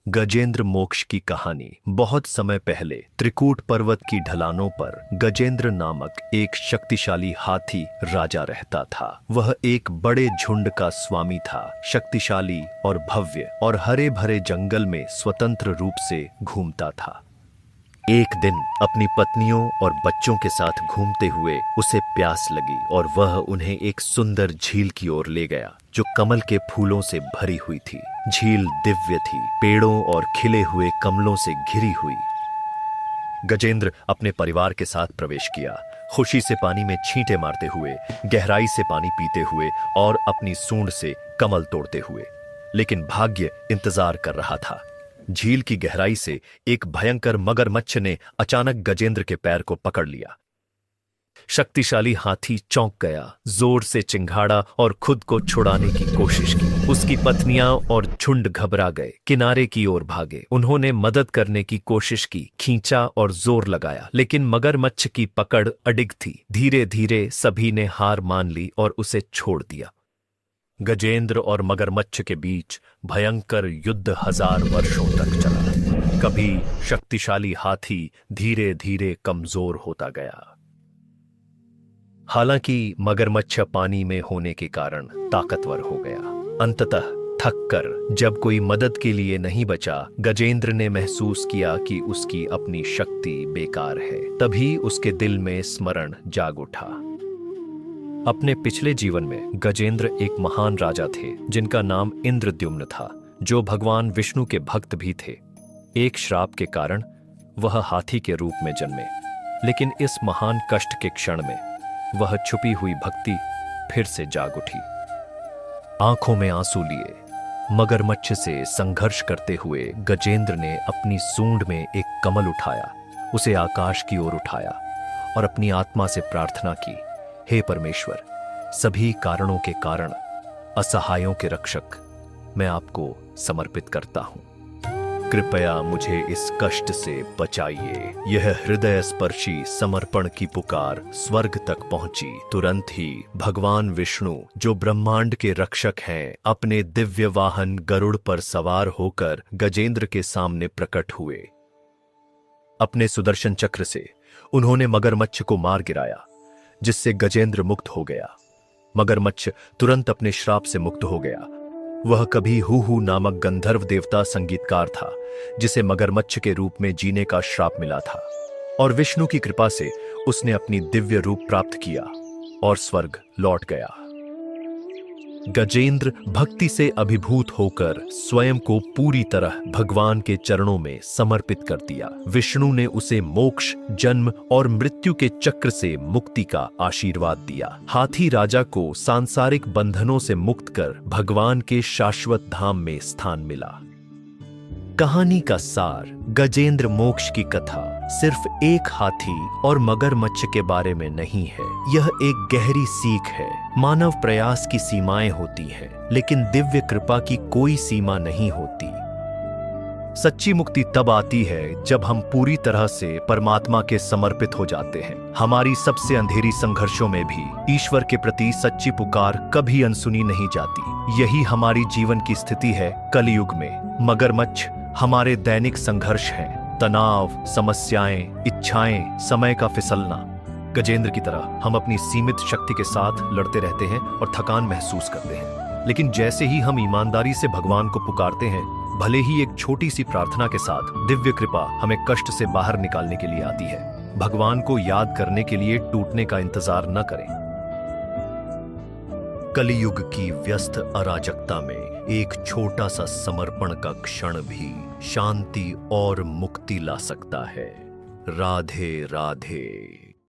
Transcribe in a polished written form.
गजेंद्र मोक्ष की कहानी। बहुत समय पहले त्रिकूट पर्वत की ढलानों पर गजेंद्र नामक एक शक्तिशाली हाथी राजा रहता था। वह एक बड़े झुंड का स्वामी था, शक्तिशाली और भव्य, और हरे भरे जंगल में स्वतंत्र रूप से घूमता था। एक दिन अपनी पत्नियों और बच्चों के साथ घूमते हुए उसे प्यास लगी और वह उन्हें एक सुंदर झील की ओर ले गया जो कमल के फूलों से भरी हुई थी। झील दिव्य थी, पेड़ों और खिले हुए कमलों से घिरी हुई। गजेंद्र अपने परिवार के साथ प्रवेश किया, खुशी से पानी में छींटे मारते हुए, गहराई से पानी पीते हुए और अपनी सूंड से कमल तोड़ते हुए। लेकिन भाग्य इंतजार कर रहा था। झील की गहराई से एक भयंकर मगरमच्छ ने अचानक गजेंद्र के पैर को पकड़ लिया। शक्तिशाली हाथी चौंक गया, जोर से चिंघाड़ा और खुद को छुड़ाने की कोशिश की। उसकी पत्नियां और झुंड घबरा गए, किनारे की ओर भागे। उन्होंने मदद करने की कोशिश की, खींचा और जोर लगाया, लेकिन मगरमच्छ की पकड़ अडिग थी। धीरे धीरे सभी ने हार मान ली और उसे छोड़ दिया। गजेंद्र और मगरमच्छ के बीच भयंकर युद्ध 1000 वर्षों तक चला। कभी शक्तिशाली हाथी धीरे धीरे कमजोर होता गया। हालांकि मगरमच्छ पानी में होने के कारण ताकतवर हो गया। अंततः थककर जब कोई मदद के लिए नहीं बचा, गजेंद्र ने महसूस किया कि उसकी अपनी शक्ति बेकार है। तभी उसके दिल में स्मरण जाग उठा। अपने पिछले जीवन में गजेंद्र एक महान राजा थे जिनका नाम इंद्रद्युम्न था, जो भगवान विष्णु के भक्त भी थे। एक श्राप के कारण वह हाथी के रूप में जन्मे, लेकिन इस महान कष्ट के क्षण में वह छुपी हुई भक्ति फिर से जाग उठी। आंखों में आंसू लिए मगरमच्छ से संघर्ष करते हुए गजेंद्र ने अपनी सूंड में एक कमल उठाया, उसे आकाश की ओर उठाया और अपनी आत्मा से प्रार्थना की, हे परमेश्वर, सभी कारणों के कारण, असहायों के रक्षक, मैं आपको समर्पित करता हूं। कृपया मुझे इस कष्ट से बचाइए। यह हृदय स्पर्शी समर्पण की पुकार स्वर्ग तक पहुंची। तुरंत ही भगवान विष्णु, जो ब्रह्मांड के रक्षक हैं, अपने दिव्य वाहन गरुड़ पर सवार होकर गजेंद्र के सामने प्रकट हुए। अपने सुदर्शन चक्र से उन्होंने मगरमच्छ को मार गिराया, जिससे गजेंद्र मुक्त हो गया। मगरमच्छ तुरंत अपने श्राप से मुक्त हो गया। वह कभी हूहू नामक गंधर्व देवता संगीतकार था, जिसे मगरमच्छ के रूप में जीने का श्राप मिला था, और विष्णु की कृपा से उसने अपनी दिव्य रूप प्राप्त किया और स्वर्ग लौट गया। गजेंद्र भक्ति से अभिभूत होकर स्वयं को पूरी तरह भगवान के चरणों में समर्पित कर दिया। विष्णु ने उसे मोक्ष, जन्म और मृत्यु के चक्र से मुक्ति का आशीर्वाद दिया। हाथी राजा को सांसारिक बंधनों से मुक्त कर भगवान के शाश्वत धाम में स्थान मिला। कहानी का सार: गजेंद्र मोक्ष की कथा सिर्फ एक हाथी और मगरमच्छ के बारे में नहीं है। यह एक गहरी सीख है। मानव प्रयास की सीमाएं होती हैं, लेकिन दिव्य कृपा की कोई सीमा नहीं होती। सच्ची मुक्ति तब आती है जब हम पूरी तरह से परमात्मा के समर्पित हो जाते हैं। हमारी सबसे अंधेरी संघर्षों में भी ईश्वर के प्रति सच्ची पुकार कभी अनसुनी नहीं जाती। यही हमारी जीवन की स्थिति है कलयुग में। मगरमच्छ हमारे दैनिक संघर्ष हैं, तनाव, समस्याएं, इच्छाएं, समय का फिसलना। गजेंद्र की तरह हम अपनी सीमित शक्ति के साथ लड़ते रहते हैं और थकान महसूस करते हैं, लेकिन जैसे ही हम ईमानदारी से भगवान को पुकारते हैं, भले ही एक छोटी सी प्रार्थना के साथ, दिव्य कृपा हमें कष्ट से बाहर निकालने के लिए आती है। भगवान को याद करने के लिए टूटने का इंतजार न करें। कलियुग की व्यस्त अराजकता में एक छोटा सा समर्पण का क्षण भी शांति और मुक्ति ला सकता है। राधे राधे।